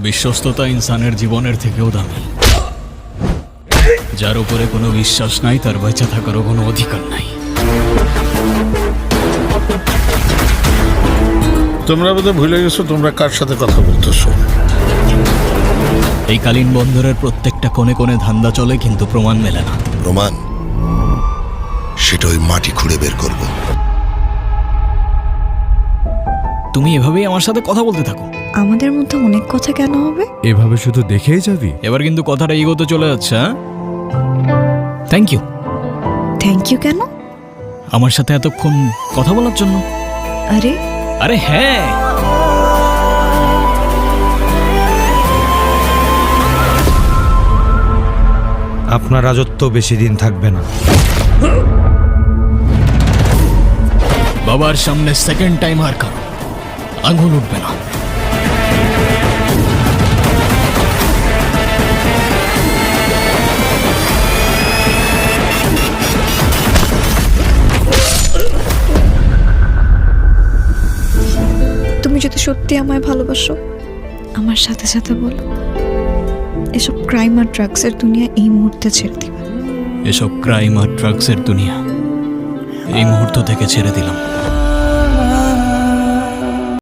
বিশ্বস্ততা ইনসানের জীবনের থেকেও দামি। যার উপরে কোনো বিশ্বাস নাই তার বেঁচে থাকারও কোনো অধিকার নাই। তোমরা বোধহয় ভুলে গেছো তোমরা কার সাথে কথা বলতেছো। এই কালীন বন্দরের প্রত্যেকটা কোণে কোণে ধান্দা চলে, কিন্তু প্রমাণ মেলে না। প্রমাণ সেটা ওই মাটি খুঁড়ে বের করব। তুমি এভাবেই আমার সাথে কথা বলতে থাকো। আমাদের মধ্যে অনেক কথা কেন হবে? এভাবে শুধু দেখেই যাবি? এবার কিন্তু কথাটা এগোতে চলে যাচ্ছে। Thank you. থ্যাংক ইউ কেন? আমার সাথে এতক্ষণ কথা বলার জন্য। আরে আরে হ্যাঁ, আপনার রাজত্ব বেশি দিন থাকবে না। বাবার সামনে সেকেন্ড টাইম আর কারো আঙুল উঠবে না। তুমি যদি সত্যি আমায় ভালোবাসো, আমার সাথে সাথে বলো, এসব ক্রাইম আর ড্রাগসের দুনিয়া এই মুহূর্তে ছেড়ে দিবে। এসব ক্রাইম আর ড্রাগসের দুনিয়া এই মুহূর্ত থেকে ছেড়ে দিলাম।